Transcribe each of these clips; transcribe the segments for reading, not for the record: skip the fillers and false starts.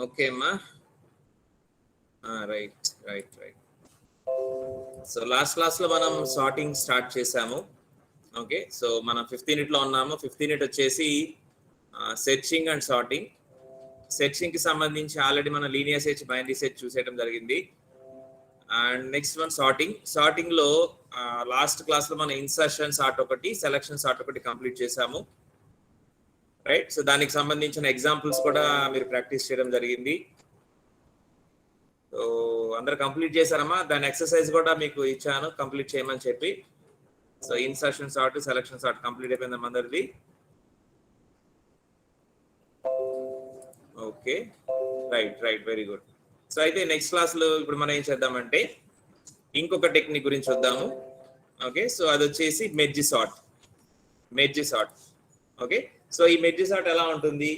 Okay అమ్మా. Right right right. So last క్లాస్లో మనం సార్టింగ్ స్టార్ట్ చేసాము. ఓకే, సో మనం 5th యూనిట్లో ఉన్నాము. 5th యూనిట్ వచ్చేసి సెర్చింగ్ అండ్ సార్టింగ్. సెర్చింగ్కి సంబంధించి ఆల్రెడీ మనం లీనియర్ సెర్చ్, బైనరీ సెర్చ్ చూసేయడం జరిగింది. And next one sorting. సార్టింగ్లో లాస్ట్ క్లాస్లో మనం ఇన్సర్షన్ సార్ట్ ఒకటి, సెలక్షన్ సార్ట్ ఒకటి కంప్లీట్ చేసాము. రైట్, సో దానికి సంబంధించిన ఎగ్జాంపుల్స్ కూడా మీరు ప్రాక్టీస్ చేయడం జరిగింది. సో అందరు కంప్లీట్ చేశారమ్మా. దాని ఎక్సర్సైజ్ కూడా మీకు ఇచ్చాను కంప్లీట్ చేయమని చెప్పి. So insertion sort, selection sort complete అయిపోయిందమ్మా అందరిది. Okay, right right, very good. So అయితే నెక్స్ట్ క్లాస్లో ఇప్పుడు మనం ఏం చేద్దామంటే ఇంకొక టెక్నిక్ గురించి చూద్దాము. ఓకే, సో అది వచ్చేసి merge sort. Merge sort. Okay, so ఈ మెర్జ్ సార్ట్ ఎలా ఉంటుంది?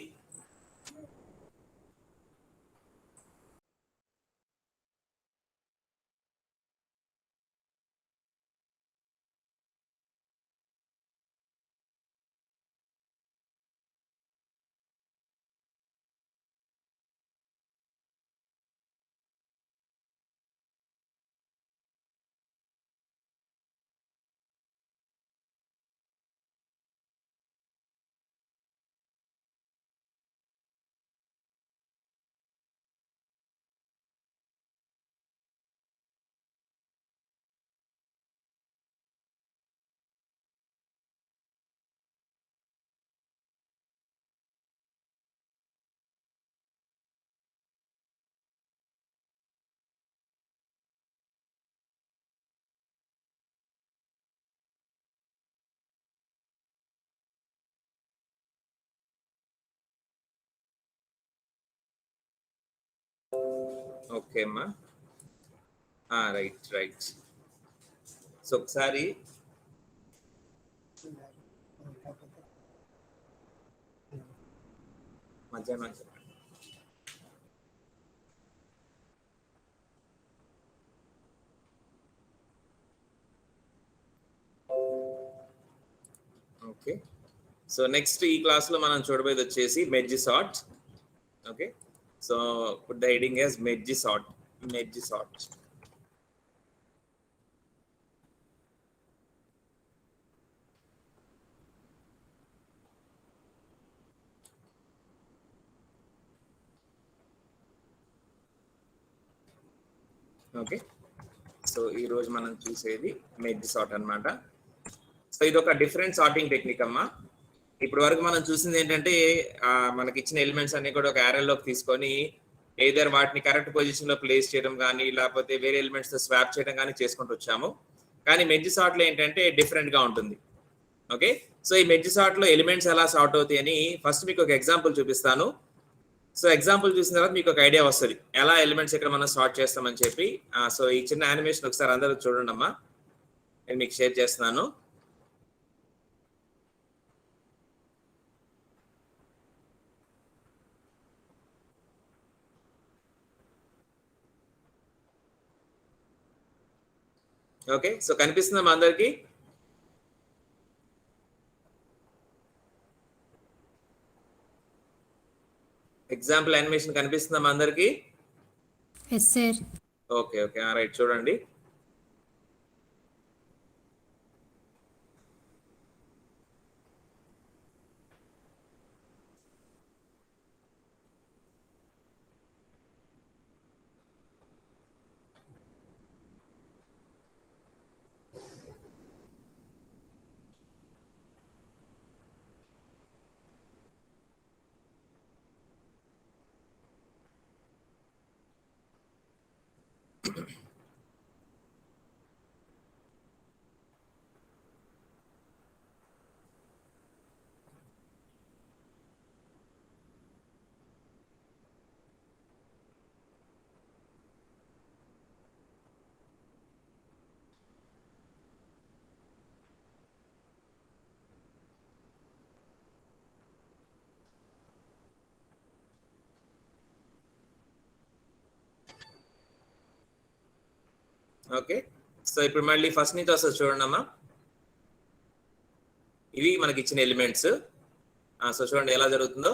ఓకే అమ్మా, రైట్ రైట్. సో ఒకసారి మధ్యాహ్నం చెప్పండి. ఓకే, సో నెక్స్ట్ ఈ క్లాస్లో మనం చూడబోయేది వచ్చేసి merge sort. Okay, so put the heading as merge sort. Merge sort. Okay, so ఈరోజు మనం చూసేది మెర్జ్ సార్ట్ అన్నమాట. సో ఇది ఒక డిఫరెంట్ సార్టింగ్ టెక్నిక్ అమ్మా. ఇప్పటి వరకు మనం చూసింది ఏంటంటే మనకి ఇచ్చిన ఎలిమెంట్స్ అన్ని కూడా ఒక యారేలోకి తీసుకొని ఏదర్ వాటిని కరెక్ట్ పొజిషన్ లో ప్లేస్ చేయడం కానీ, లేకపోతే వేరే ఎలిమెంట్స్ తో స్వాప్ చేయడం కానీ చేసుకుంటూ వచ్చాము. కానీ మెర్జ్ సార్ట్ లో ఏంటంటే డిఫరెంట్ గా ఉంటుంది. ఓకే, సో ఈ మెర్జ్ సార్ట్ లో ఎలిమెంట్స్ ఎలా సార్ట్ అవుతాయి అని ఫస్ట్ మీకు ఒక ఎగ్జాంపుల్ చూపిస్తాను. సో ఎగ్జాంపుల్ చూసిన తర్వాత మీకు ఒక ఐడియా వస్తుంది ఎలా ఎలిమెంట్స్ ఇక్కడ మనం సార్ట్ చేస్తామని చెప్పి. సో ఈ చిన్న యానిమేషన్ ఒకసారి అందరూ చూడండి అమ్మా, నేను మీకు షేర్ చేస్తున్నాను. ఓకే, సో కనిపిస్తుందా మా అందరికి? ఎగ్జాంపుల్ యానిమేషన్ కనిపిస్తుందా మా అందరికి? Yes sir. Okay okay, right, చూడండి. ఓకే, సో ఇప్పుడు మళ్ళీ ఫస్ట్ నుంచి వస్తుంది చూడండి అమ్మా. ఇవి మనకి ఇచ్చిన ఎలిమెంట్స్. సో చూడండి ఎలా జరుగుతుందో.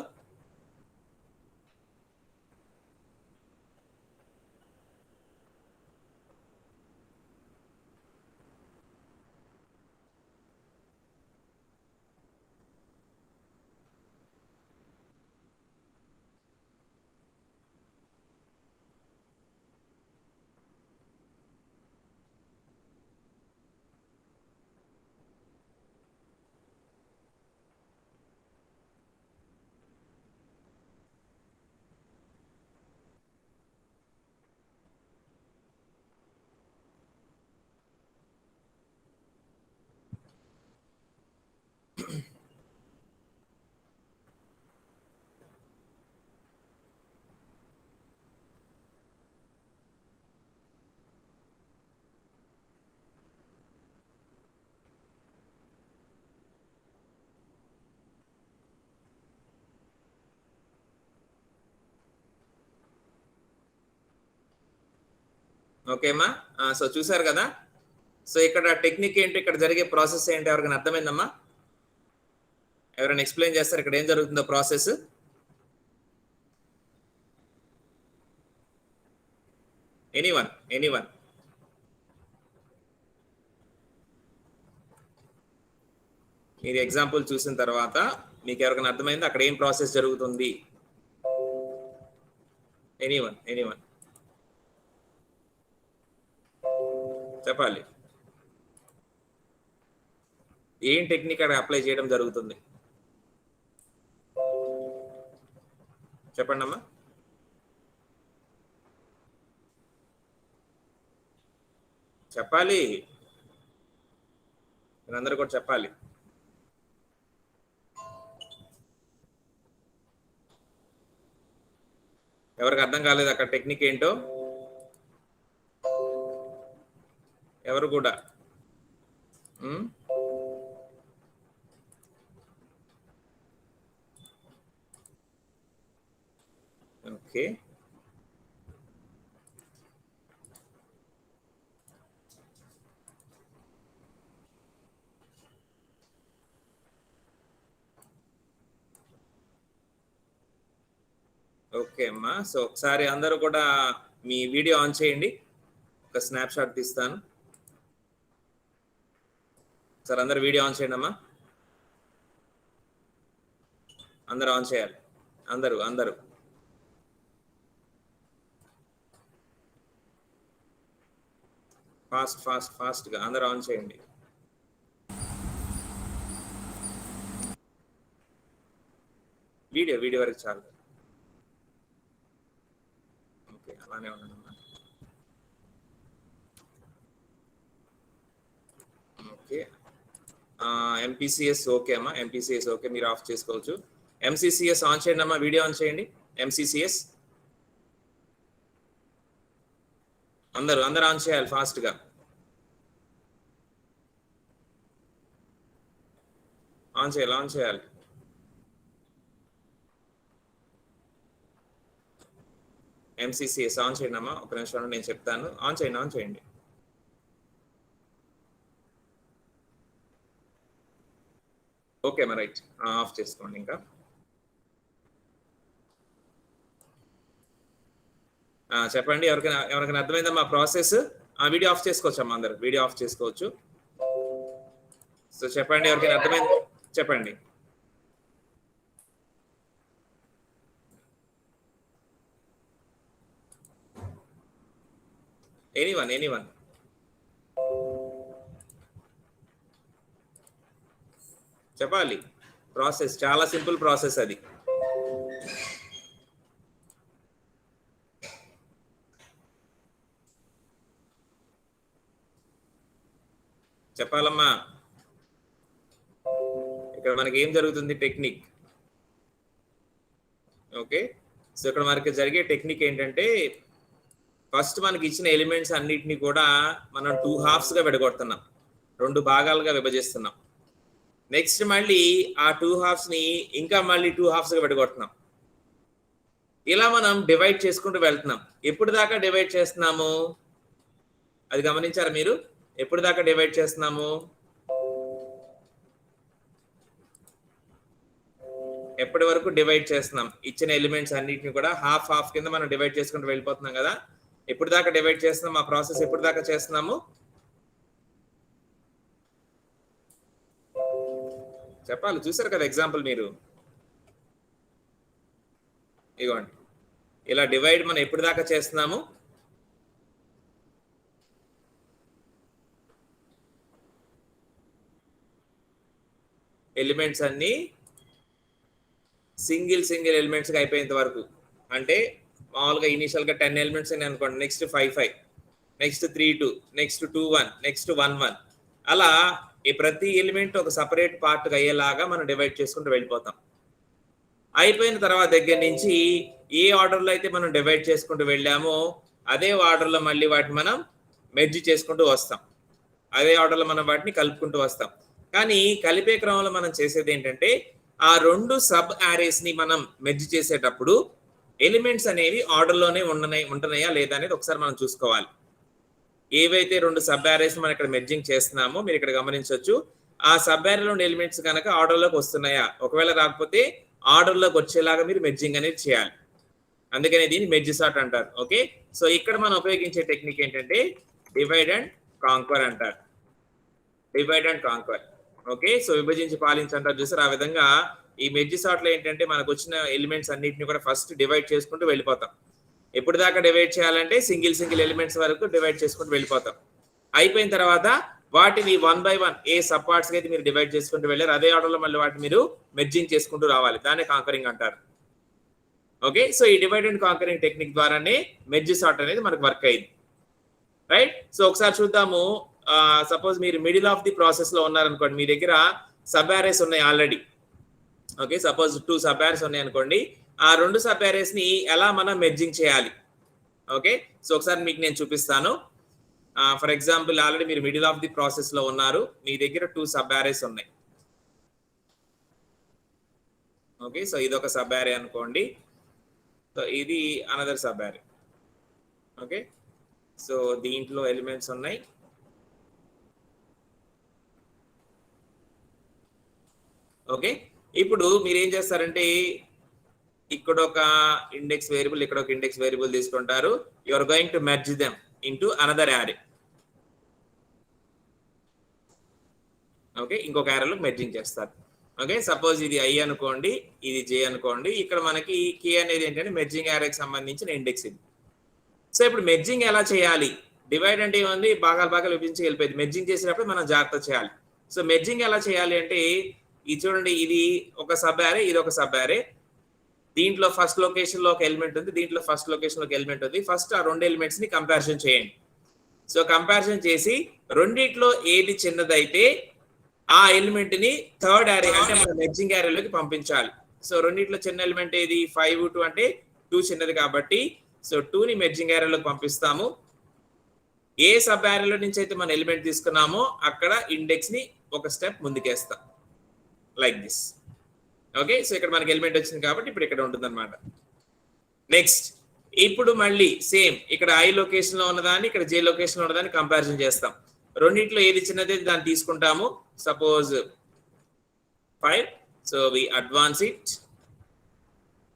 ఓకేమ్మా. సో చూసారు కదా. సో ఇక్కడ టెక్నిక్ ఏంటి, ఇక్కడ జరిగే ప్రాసెస్ ఏంటి, ఎవరికైనా అర్థమైందమ్మా? ఎవరైనా ఎక్స్ప్లెయిన్ చేస్తారు ఇక్కడ ఏం జరుగుతుందో ప్రాసెస్? ఎనీవన్ మీరు ఎగ్జాంపుల్ చూసిన తర్వాత మీకు ఎవరికైనా అర్థమైంది అక్కడ ఏం ప్రాసెస్ జరుగుతుంది? ఎనీవన్ చెప్పాలి. ఏం టెక్నిక్ అక్కడ అప్లై చేయడం జరుగుతుంది చెప్పండి అమ్మా. చెప్పాలి, మీరందరూ కూడా చెప్పాలి. ఎవరికి అర్థం కాలేదు అక్కడ టెక్నిక్ ఏంటో? ఎవరు కూడా ఓకే. ఓకే అమ్మా. సో ఒకసారి అందరూ కూడా మీ వీడియో ఆన్ చేయండి, ఒక స్నాప్ షాట్ తీస్తాను. సార్ అందరు వీడియో ఆన్ చేయండి అమ్మా. అందరూ ఆన్ చేయాలి, అందరూ ఫాస్ట్గా అందరూ ఆన్ చేయండి. వీడియో వరకు చాలు. ఓకే, అలానే ఉన్నానమ్మా. ఓకే, ఎంపీసీఎస్ ఓకే అమ్మా, ఎంపీసీఎస్ ఓకే, మీరు ఆఫ్ చేసుకోవచ్చు. ఎంసీసీఎస్ ఆన్ చేయండి అమ్మా, వీడియో ఆన్ చేయండి. ఎంసీసీఎస్ అందరూ ఆన్ చేయాలి ఫాస్ట్గా. ఆన్ చేయాలి. ఎంసీసీఎస్ ఆన్ చేయండి అమ్మా, ఒక నిమిషం నేను చెప్తాను. ఆన్ చేయండి. ఓకే అమ్మా, రైట్, ఆఫ్ చేసుకోండి. ఇంకా చెప్పండి, ఎవరికైనా అర్థమైందమ్మా ప్రాసెస్? వీడియో ఆఫ్ చేసుకోవచ్చు అమ్మా, అందరు వీడియో ఆఫ్ చేసుకోవచ్చు. సో చెప్పండి, ఎవరికైనా అర్థమైంది చెప్పండి. ఎనీవన్ చెప్పాలి. ప్రాసెస్ చాలా సింపుల్ ప్రాసెస్ అది. చెప్పాలమ్మా. ఇక్కడ మనకి ఏం జరుగుతుంది టెక్నిక్? ఓకే, సో ఇక్కడ మనకి జరిగే టెక్నిక్ ఏంటంటే, ఫస్ట్ మనకి ఇచ్చిన ఎలిమెంట్స్ అన్నిటిని కూడా మనం 2 halves గా విడగొడుతున్నాం, 2 భాగాలుగా విభజిస్తున్నాం. నెక్స్ట్ మళ్ళీ ఆ 2 halves ని ఇంకా మళ్ళీ 2 halves గా విడగొడుతున్నాం. ఇలా మనం డివైడ్ చేసుకుంటూ వెళ్తున్నాం. ఎప్పుడు దాకా డివైడ్ చేస్తున్నాము అది గమనించారా మీరు? ఎప్పుడు దాకా డివైడ్ చేస్తున్నాము? ఎప్పటి వరకు డివైడ్ చేస్తున్నాం? ఇచ్చిన ఎలిమెంట్స్ అన్నిటిని కూడా హాఫ్ కింద మనం డివైడ్ చేసుకుంటూ వెళ్ళిపోతున్నాం కదా. ఎప్పుడు దాకా డివైడ్ చేస్తున్నాం? ఆ ప్రాసెస్ ఎప్పుడు దాకా చేస్తున్నాము చెప్పాలి. చూసారు కదా ఎగ్జాంపుల్ మీరు. ఇగోండి, ఇలా డివైడ్ మనం ఎప్పుడు దాకా చేస్తున్నాము? ఎలిమెంట్స్ అన్ని సింగిల్ ఎలిమెంట్స్ గా అయిపోయేంత వరకు. అంటే మామూలుగా ఇనిషియల్ గా 10 ఎలిమెంట్స్ అని అనుకోండి, నెక్స్ట్ 5 నెక్స్ట్ 3 నెక్స్ట్ 2 నెక్స్ట్ 1 అలా ఈ ప్రతి ఎలిమెంట్ ఒక సపరేట్ పార్ట్ అయ్యేలాగా మనం డివైడ్ చేసుకుంటూ వెళ్ళిపోతాం. అయిపోయిన తర్వాత దగ్గర నుంచి ఏ ఆర్డర్లో అయితే మనం డివైడ్ చేసుకుంటూ వెళ్ళామో అదే ఆర్డర్లో మళ్ళీ వాటిని మనం మెర్జ్ చేసుకుంటూ వస్తాం, అదే ఆర్డర్లో మనం వాటిని కలుపుకుంటూ వస్తాం. కానీ కలిపే క్రమంలో మనం చేసేది ఏంటంటే, ఆ 2 సబ్ యారేస్ ని మనం మెర్జ్ చేసేటప్పుడు ఎలిమెంట్స్ అనేవి ఆర్డర్లోనే ఉంటున్నాయా లేదా అనేది ఒకసారి మనం చూసుకోవాలి. ఏవైతే 2 సబ్ అరేస్ మనం ఇక్కడ మెర్జింగ్ చేస్తున్నామో మీరు ఇక్కడ గమనించవచ్చు. ఆ సబ్ అరేలో ఉన్న ఎలిమెంట్స్ కనుక ఆర్డర్లోకి వస్తున్నాయా, ఒకవేళ రాకపోతే ఆర్డర్లోకి వచ్చేలాగా మీరు మెర్జింగ్ అనేది చేయాలి. అందుకనే దీన్ని మెర్జ్ సార్ట్ అంటారు. ఓకే, సో ఇక్కడ మనం ఉపయోగించే టెక్నిక్ ఏంటంటే డివైడ్ అండ్ కాంక్వర్ అంటారు. Divide and conquer. Okay, so విభజించి పాలించంటారు చూసారు. ఆ విధంగా ఈ మెర్జ్ సార్ట్ లో ఏంటంటే మనకు వచ్చిన ఎలిమెంట్స్ అన్నిటిని కూడా ఫస్ట్ డివైడ్ చేసుకుంటూ వెళ్ళిపోతాం. ఎప్పుడు దాకా డివైడ్ చేయాలంటే సింగిల్ ఎలిమెంట్స్ వరకు డివైడ్ చేసుకుంటూ వెళ్ళిపోతాం. అయిపోయిన తర్వాత వాటిని 1 by 1 ఏ సబ్ పార్ట్స్ అయితే మీరు డివైడ్ చేసుకుంటూ వెళ్ళారు అదే ఆర్డర్లో మళ్ళీ వాటిని మీరు మెర్జింగ్ చేసుకుంటూ రావాలి. దాన్ని కాంకరింగ్ అంటారు. ఓకే, సో ఈ డివైడ్ అండ్ కాంకరింగ్ టెక్నిక్ ద్వారానే మెర్జ్ సార్ట్ అనేది మనకు వర్క్ అయింది. రైట్, సో ఒకసారి చూద్దాము. సపోజ్ మీరు మిడిల్ ఆఫ్ ది ప్రాసెస్ లో ఉన్నారనుకోండి, మీ దగ్గర సబ్ అరేస్ ఉన్నాయి already. Okay, suppose 2 sub arrays ఉన్నాయి అనుకోండి. ఆ 2 సబ్ అరేస్ ని ఎలా మనం మెర్జింగ్ చేయాలి. ఓకే, సో ఒకసారి మీకు నేను చూపిస్తాను. ఫర్ ఎగ్జాంపుల్ ఆల్రెడీ మీరు మిడిల్ ఆఫ్ ది ప్రాసెస్ లో ఉన్నారు, మీ దగ్గర 2 సబ్ అరేస్ ఉన్నాయి. ఓకే, సో ఇది ఒక సబ్ అరే అనుకోండి, సో ఇది అనదర్ సబ్ అరే. ఓకే, సో దీంట్లో ఎలిమెంట్స్ ఉన్నాయి. ఓకే, ఇప్పుడు మీరు ఏం చేస్తారంటే ఇక్కడ ఒక ఇండెక్స్ వేరియబుల్, ఇక్కడ ఒక ఇండెక్స్ వేరియబుల్ తీసుకుంటారు. You are going to merge them into another array. Okay, ఇంకొక యారేలో మెర్జింగ్ చేస్తారు. ఓకే, సపోజ్ ఇది ఐ అనుకోండి, ఇది జే అనుకోండి. ఇక్కడ మనకి కే అనేది ఏంటంటే మెర్జింగ్ యారేకి సంబంధించిన ఇండెక్స్ ఇది. సో ఇప్పుడు మెర్జింగ్ ఎలా చేయాలి, డివైడ్ అంటే ఏముంది, భాగాలు విభజించి వెళ్ళిపోయింది. మెర్జింగ్ చేసేటప్పుడు మనం జాగ్రత్త చేయాలి. సో మెర్జింగ్ ఎలా చేయాలి అంటే ఇది చూడండి, ఇది ఒక సబ్ యారే, ఇది ఒక సబ్ యారే. దీంట్లో ఫస్ట్ లొకేషన్ లో ఒక ఎలిమెంట్ ఉంది, దీంట్లో ఫస్ట్ లొకేషన్ లో ఒక ఎలిమెంట్ ఉంది. ఫస్ట్ ఆ 2 ఎలిమెంట్స్ ని కంపారిజన్ చేయండి. సో కంపారిజన్ చేసి రెండిట్లో ఏది చిన్నదైతే ఆ ఎలిమెంట్ ని థర్డ్ యారే అంటే మన మెర్జింగ్ యారేలోకి పంపించాలి. సో రెండిట్లో చిన్న ఎలిమెంట్ ఏది 5, 2 అంటే 2 చిన్నది కాబట్టి సో 2 ని మెర్జింగ్ యారేలోకి పంపిస్తాము. ఏ సబ్ యారేలో నుంచి అయితే మన ఎలిమెంట్ తీసుకున్నామో అక్కడ ఇండెక్స్ ని ఒక స్టెప్ ముందుకేస్తాం, లైక్ దిస్. ఓకే, సో ఇక్కడ మనకి ఎలిమెంట్ వచ్చింది కాబట్టి ఇప్పుడు ఇక్కడ ఉంటుంది అనమాట. నెక్స్ట్ ఇప్పుడు మళ్ళీ సేమ్ ఇక్కడ ఐ లొకేషన్ లో ఉన్నదాన్ని ఇక్కడ జే లొకేషన్ లో ఉన్నదాన్ని కంపారిజన్ చేస్తాం. రెండింటిలో ఏది చిన్నది దాన్ని తీసుకుంటాము. Suppose 5, so we advance it.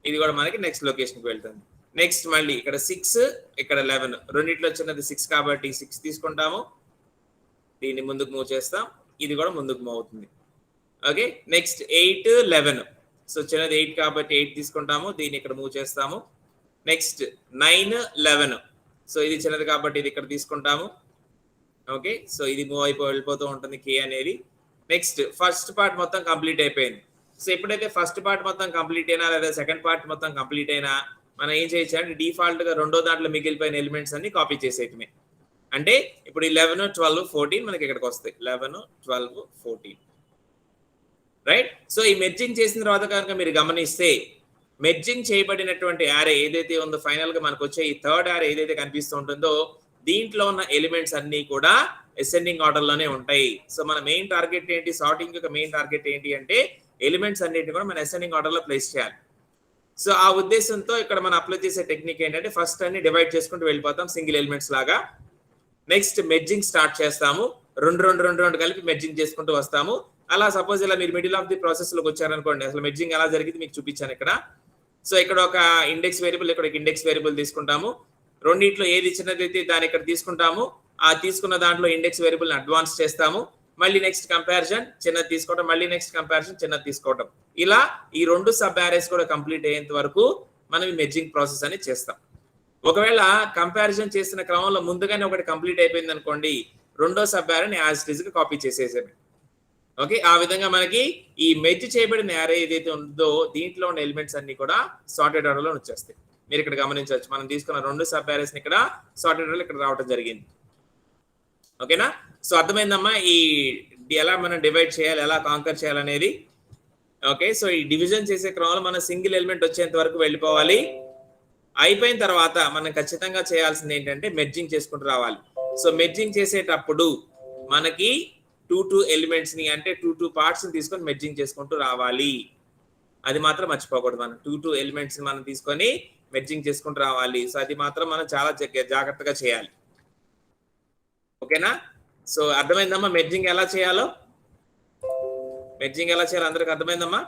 ఇది కూడా మనకి నెక్స్ట్ లొకేషన్ కి వెళ్తుంది. నెక్స్ట్ మళ్ళీ ఇక్కడ 6, ఇక్కడ 11. రెండింటిలో చిన్నది 6 కాబట్టి 6 తీసుకుంటాము, దీన్ని ముందుకు మూవ్ చేస్తాం, ఇది కూడా ముందుకు మూవ్ అవుతుంది. Okay, next 8, 11. సో చిన్నది 8 కాబట్టి 8 తీసుకుంటాము, దీన్ని ఇక్కడ మూవ్ చేస్తాము. నెక్స్ట్ 9, 11. సో ఇది చిన్నది కాబట్టి ఇది ఇక్కడ తీసుకుంటాము. ఓకే, సో ఇది మూవ్ వెళ్ళిపోతూ ఉంటుంది కే అనేది. నెక్స్ట్ ఫస్ట్ పార్ట్ మొత్తం కంప్లీట్ అయిపోయింది. సో ఎప్పుడైతే ఫస్ట్ పార్ట్ మొత్తం కంప్లీట్ అయినా లేదా సెకండ్ పార్ట్ మొత్తం కంప్లీట్ అయినా మనం ఏం చేయొచ్చు అంటే డిఫాల్ట్ గా రెండో దాంట్లో మిగిలిపోయిన ఎలిమెంట్స్ అన్ని కాపీ చేసేయటమే. అంటే ఇప్పుడు 11, 12, 14 మనకి ఇక్కడికి వస్తాయి. 11, 12, 14. రైట్, సో ఈ మెర్జింగ్ చేసిన తర్వాత కనుక మీరు గమనిస్తే మెర్జింగ్ చేయబడినటువంటి యారే ఏదైతే ఉందో ఫైనల్ గా మనకు వచ్చే ఈ థర్డ్ యారే ఏదైతే కనిపిస్తూ ఉంటుందో దీంట్లో ఉన్న ఎలిమెంట్స్ అన్ని కూడా అసెండింగ్ ఆర్డర్ లోనే ఉంటాయి. సో మన మెయిన్ టార్గెట్ ఏంటి, సార్టింగ్ యొక్క మెయిన్ టార్గెట్ ఏంటి అంటే ఎలిమెంట్స్ అన్నిటిని కూడా మన అసెండింగ్ ఆర్డర్ లో ప్లేస్ చేయాలి. సో ఆ ఉద్దేశంతో ఇక్కడ మనం అప్లై చేసే టెక్నిక్ ఏంటంటే ఫస్ట్ అన్ని డివైడ్ చేసుకుంటూ వెళ్ళిపోతాం సింగిల్ ఎలిమెంట్స్ లాగా. నెక్స్ట్ మెర్జింగ్ స్టార్ట్ చేస్తాము, రెండు కలిపి మెర్జింగ్ చేసుకుంటూ వస్తాము. అలా సపోజ్ ఇలా మీరు మిడిల్ ఆఫ్ ది ప్రాసెస్ లోకి వచ్చారనుకోండి, అసలు మెర్జింగ్ ఎలా జరిగింది మీకు చూపించాను ఇక్కడ. సో ఇక్కడ ఒక ఇండెక్స్ వేరియబుల్, ఇక్కడ ఒక ఇండెక్స్ వేరియబుల్ తీసుకుంటాము. రెండింటిలో ఏది చిన్నది అయితే దాన్ని ఇక్కడ తీసుకుంటాము. ఆ తీసుకున్న దాంట్లో ఇండెక్స్ వేరియబుల్ అడ్వాన్స్ చేస్తాము. మళ్ళీ నెక్స్ట్ కంపారిజన్ చిన్నది తీసుకోవడం, మళ్ళీ నెక్స్ట్ కంపారిజన్ చిన్నది తీసుకోవడం. ఇలా ఈ 2 సబ్ యారేస్ కూడా కంప్లీట్ అయ్యేంత వరకు మనం ఈ మెర్జింగ్ ప్రాసెస్ అనేది చేస్తాం. ఒకవేళ కంపారిజన్ చేసిన క్రమంలో ముందుగానే ఒకటి కంప్లీట్ అయిపోయింది అనుకోండి, రెండో సబ్ యారేని యాజ్ ఇట్ ఈజ్ గా కాపీ చేసేసాము. ఓకే, ఆ విధంగా మనకి ఈ మెర్జ్ చేయబడిన యారే ఏదైతే ఉందో దీంట్లో ఉన్న ఎలిమెంట్స్ అన్ని కూడా సార్టెడ్ ఆర్డర్ లో వచ్చేస్తాయి. మీరు ఇక్కడ గమనించవచ్చు, మనం తీసుకున్న 2 సబ్ యారేస్ ని ఇక్కడ సార్టెడ్ ఆర్డర్ లో ఇక్కడ రావడం జరిగింది. ఓకేనా, సో అర్థమైందమ్మా ఈ ఎలా మనం డివైడ్ చేయాలి, ఎలా కాంకర్ చేయాలనేది. ఓకే, సో ఈ డివిజన్ చేసే క్రమంలో మనం సింగిల్ ఎలిమెంట్ వచ్చేంత వరకు వెళ్ళిపోవాలి. అయిపోయిన తర్వాత మనం ఖచ్చితంగా చేయాల్సింది ఏంటంటే మెర్జింగ్ చేసుకుంటూ రావాలి. సో మెర్జింగ్ చేసేటప్పుడు మనకి 2 ఎలిమెంట్స్ ని అంటే 2 పార్ట్స్ ని తీసుకొని మెర్జింగ్ చేసుకుంటూ రావాలి. అది మాత్రం మర్చిపోకూడదు. మనం 2 ఎలిమెంట్స్ ని మనం తీసుకొని మెర్జింగ్ చేసుకుంటూ రావాలి. సో అది మాత్రం మనం చాలా జాగ్రత్తగా చేయాలి. ఓకేనా? సో అర్థమైందమ్మా మెర్జింగ్ ఎలా చేయాలో? మెర్జింగ్ ఎలా చేయాలో అందరికి అర్థమైందమ్మా?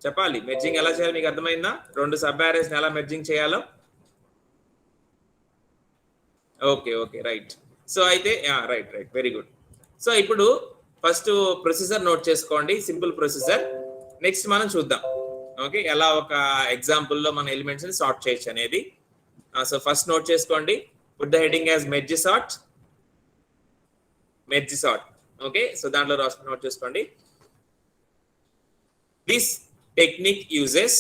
చెప్పాలి, మెర్జింగ్ ఎలా చేయాలో మీకు అర్థమైందా? 2 సబ్ అరేస్ ఎలా మెర్జింగ్ చేయాలో? Okay okay right. సో అయితే right right very good. So ఇప్పుడు ఫస్ట్ ప్రొసీజర్ నోట్ చేసుకోండి, సింపుల్ ప్రొసీజర్. నెక్స్ట్ మనం చూద్దాం ఓకే ఎలా ఒక ఎగ్జాంపుల్లో మన ఎలిమెంట్స్ ని సార్ట్ చేయొచ్చు అనేది. సో ఫస్ట్ నోట్ చేసుకోండి, put the heading as merge sort. Merge sort okay. So దాంట్లో నోట్ చేసుకోండి, this technique uses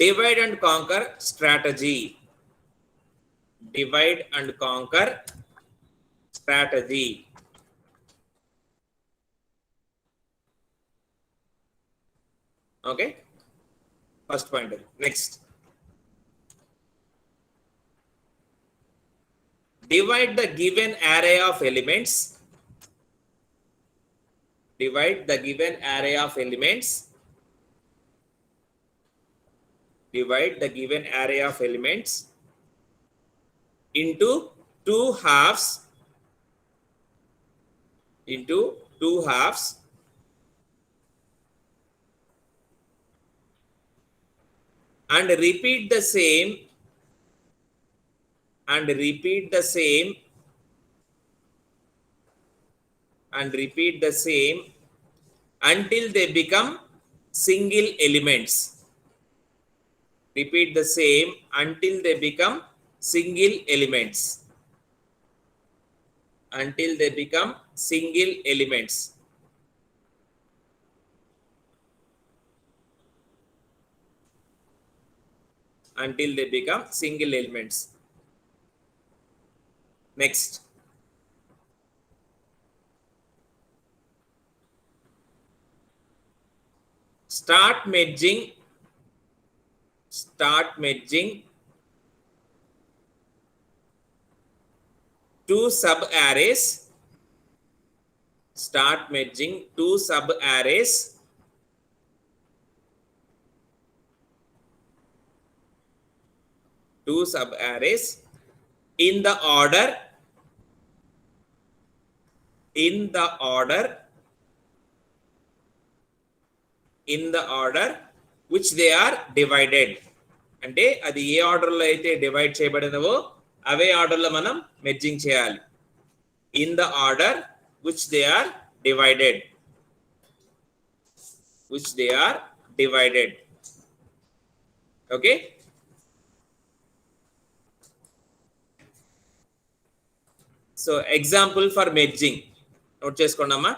divide and conquer strategy. Divide and conquer strategy. Okay, first point. Next, divide the given array of elements. Divide the given array of elements. Divide the given array of elements into two halves. And repeat the same until they become single elements. Repeat the same until they become single elements. Until they become single elements. Until they become single elements. Next, start merging two sub-arrays. Start merging two sub-arrays in the order which they are divided. అంటే అది ఏ order లో అయితే divide చేయబడినవో అవే order లో మనం merging చేయాలి. In the order which they are divided. Okay, so example for merging note చేసుకోండి అమ్మా.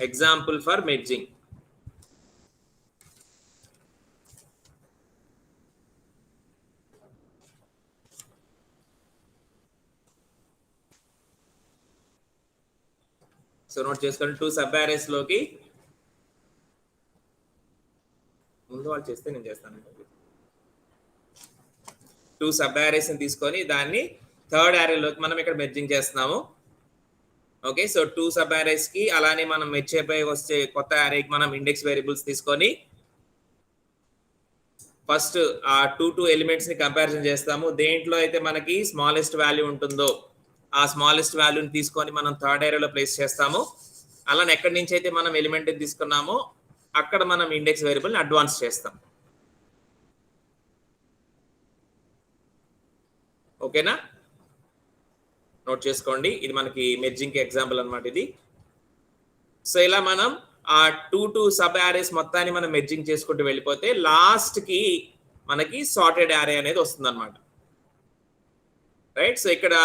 Example for merging. So note చేసుకోండి, టూ సబ్ అరేస్ లోకి ముందు వాళ్ళు చేస్తే నేను చేస్తాను. టూ సబ్ అరేస్ ని తీసుకొని దాన్ని థర్డ్ అరేలోకి మనం ఇక్కడ మెర్జింగ్ చేస్తున్నాము. Okay, so two sub arrays కి అలానే మనం మెర్జ్ అయిపోయి వచ్చే కొత్త అరేకి మనం ఇండెక్స్ వేరియబుల్స్ తీసుకొని ఫస్ట్ ఆ టూ ఎలిమెంట్స్ ని కంపారిజన్ చేస్తాము. దేంట్లో అయితే మనకి స్మాలెస్ట్ వాల్యూ ఉంటుందో ఆ స్మాలెస్ట్ వాల్యూని తీసుకొని మనం థర్డ్ ఏరియాలో ప్లేస్ చేస్తాము. అలానే ఎక్కడి నుంచి అయితే మనం ఎలిమెంట్ తీసుకున్నామో అక్కడ మనం ఇండెక్స్ వేరియబుల్ని అడ్వాన్స్ చేస్తాం. ఓకేనా, నోట్ చేసుకోండి, ఇది మనకి మెర్జింగ్ కి ఎగ్జాంపుల్ అన్నమాట ఇది. సో ఇలా మనం ఆ టూ సబ్ అరేస్ మొత్తాన్ని మనం మెర్జింగ్ చేసుకుంటూ వెళ్ళిపోతే లాస్ట్ కి మనకి సార్టెడ్ అరే అనేది వస్తుంది అనమాట. రైట్, సో ఇక్కడ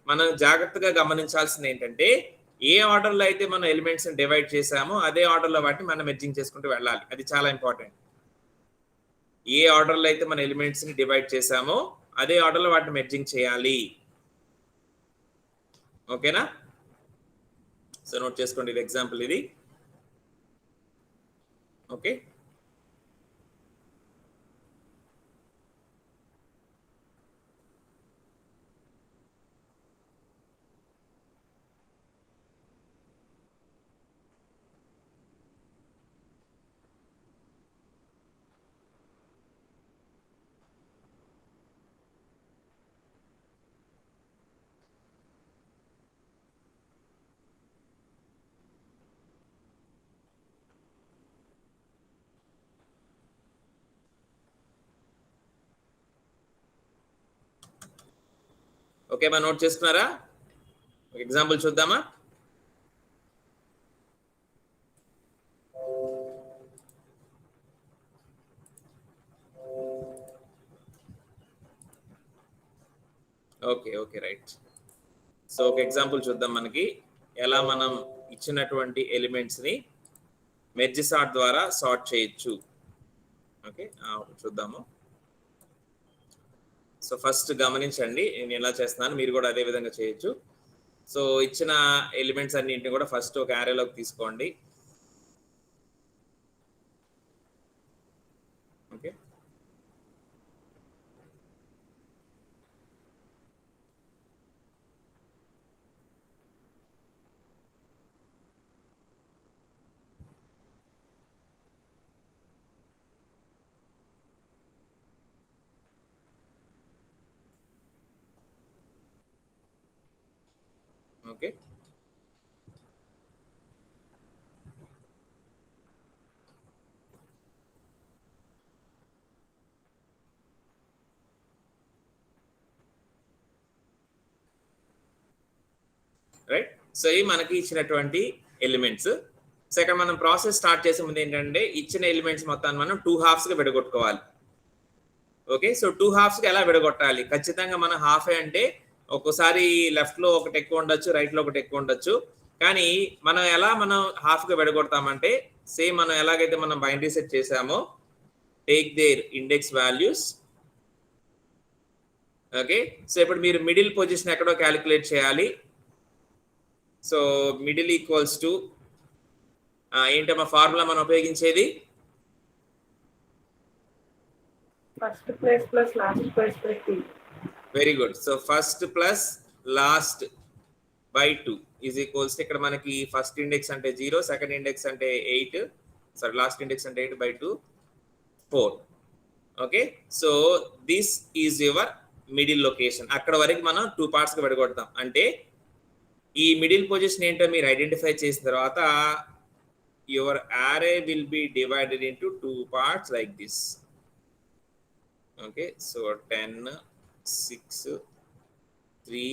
మనం జాగ్రత్తగా గమనించాల్సింది ఏంటంటే ఏ ఆర్డర్ లో అయితే మనం ఎలిమెంట్స్ డివైడ్ చేసామో అదే ఆర్డర్ లో వాటిని మనం మెర్జింగ్ చేసుకుంటూ వెళ్ళాలి. అది చాలా ఇంపార్టెంట్. ఏ ఆర్డర్ లో అయితే మన ఎలిమెంట్స్ ని డివైడ్ చేసామో అదే ఆర్డర్ లో వాటిని మెర్జింగ్ చేయాలి. ఓకేనా, సో నోట్ చేసుకోండి, ఇది ఎగ్జాంపుల్ ఇది. ఓకే, ఓకే, మనం నోట్ చేసుకున్నారా? ఎగ్జాంపుల్ చూద్దామా? Okay okay right. సో ఒక ఎగ్జాంపుల్ చూద్దాం మనకి ఎలా మనం ఇచ్చినటువంటి ఎలిమెంట్స్ ని మెర్జ్ సార్ట్ ద్వారా సార్ట్ చేయొచ్చు. ఓకే చూద్దాము. సో ఫస్ట్ గమనించండి, నేను ఎలా చేస్తున్నాను, మీరు కూడా అదే విధంగా చేయొచ్చు. సో ఇచ్చిన ఎలిమెంట్స్ అన్నింటిని కూడా ఫస్ట్ ఒక యారేలోకి తీసుకోండి. Okay, okay right. సో ఇవి మనకి ఇచ్చినటువంటి ఎలిమెంట్స్. సో ఇక్కడ మనం ప్రాసెస్ స్టార్ట్ చేసే ముందు ఏంటంటే ఇచ్చిన ఎలిమెంట్స్ మొత్తాన్ని మనం 2 halves గా విడగొట్టుకోవాలి. ఓకే, సో 2 halves గా ఎలా విడగొట్టాలి? ఖచ్చితంగా మనం హాఫ్ అంటే ఒక్కోసారి లెఫ్ట్ లో ఒకటి ఎక్కువ ఉండొచ్చు, రైట్ లో ఒకటి ఎక్కువ ఉండొచ్చు. కానీ మనం హాఫ్ గా విడగొడతామంటే సేమ్ మనం ఎలాగైతే మనం బైనరీ సెట్ చేసామో take their index values. Okay, so ఇప్పుడు మీరు మిడిల్ పొజిషన్ ఎక్కడో క్యాలిక్యులేట్ చేయాలి. సో మిడిల్ ఈక్వల్స్ టు ఏంటమ్మా ఫార్ములా మనం ఉపయోగించేది? First place plus last place by 2. Very good. So first plus last by 2 is equals ఇక్కడ మనకి ఫస్ట్ ఇండెక్స్ అంటే 0, సెకండ్ ఇండెక్స్ అంటే 8, సారీ లాస్ట్ ఇండెక్స్ అంటే 8 by 2 4. Okay, so this is your middle location. అక్కడ వరకు మనం 2 parts గా విడగొడతాం. అంటే ఈ మిడిల్ పొజిషన్ ఏంటో మీరు ఐడెంటిఫై చేసిన తర్వాత your array will be divided into 2 parts like this. Okay, so 10, 6, 3,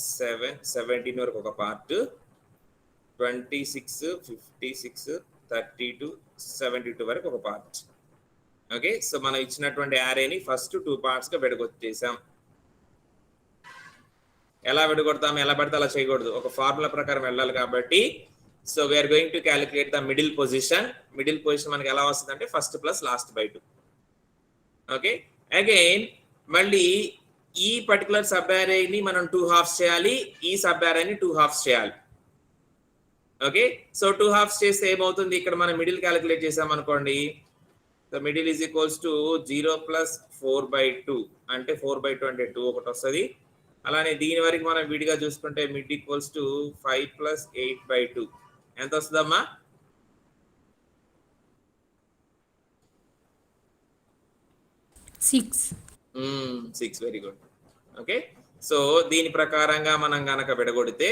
7, 17 వరకు ఒక పార్ట్, 26, 56, 32, 72 వరకు ఒక పార్ట్. ఓకే, సో మనం ఇచ్చినటువంటి యారేని ఫస్ట్ 2 parts గా విడగొట్టేసాం. ఎలా విడగొడతాం? ఎలా పడితే అలా చేయకూడదు, ఒక ఫార్ములా ప్రకారం వెళ్ళాలి. కాబట్టి so we are going to calculate the middle position. Middle position మనకి ఎలా వస్తుంది అంటే first plus last by 2. Okay, again మళ్ళీ ఈ పర్టికులర్ సబ్ అరేని మనం 2 halves చేయాలి, ఈ సబ్ అరేని 2 halves చేయాలి. ఓకే, సో 2 halves చేస్తే ఏమవుతుంది? ఇక్కడ మనం మిడిల్ క్యాలిక్యులేట్ చేసాం అనుకోండి. So middle is equals to 0 plus 4 by 2 అంటే 4 బై 2 అంటే 2 ఒకటి వస్తుంది. అలానే దీని వరకు మనం విడిగా చూసుకుంటే mid equals to 5 plus 8 by 2 ఎంత వస్తుందమ్మా? 6. Very good. ఓకే, సో దీని ప్రకారంగా మనం గనక విడగొడితే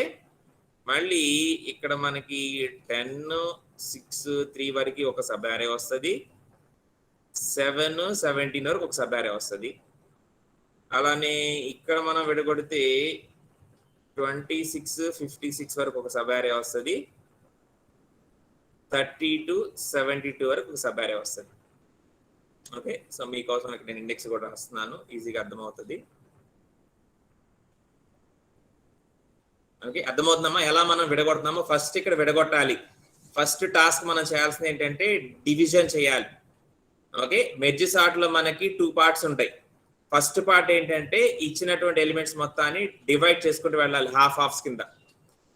మళ్ళీ ఇక్కడ మనకి 10, 6, 3 వరకు ఒక సబ్ అరే వస్తుంది, 7, 17 వరకు ఒక సబ్ అరే వస్తుంది. అలానే ఇక్కడ మనం విడగొడితే 26, 56 వరకు ఒక సబ్ అరే వస్తుంది, 32, 72 వరకు ఒక సబ్ అరే వస్తుంది. ఓకే, సో మీకోసం ఇక్కడ నేను ఇండెక్స్ కూడా రాస్తున్నాను, ఈజీగా అర్థమవుతుంది. ఓకే, అర్థమవుతుందమ్మా ఎలా మనం విడగొడుతున్నామో? ఫస్ట్ ఇక్కడ విడగొట్టాలి. ఫస్ట్ టాస్క్ మనం చేయాల్సింది ఏంటంటే డివిజన్ చేయాలి. ఓకే, మెర్జ్ సార్ట్ లో మనకి 2 parts ఉంటాయి. ఫస్ట్ పార్ట్ ఏంటంటే ఇచ్చినటువంటి ఎలిమెంట్స్ మొత్తాన్ని డివైడ్ చేసుకుంటూ వెళ్ళాలి halves కింద.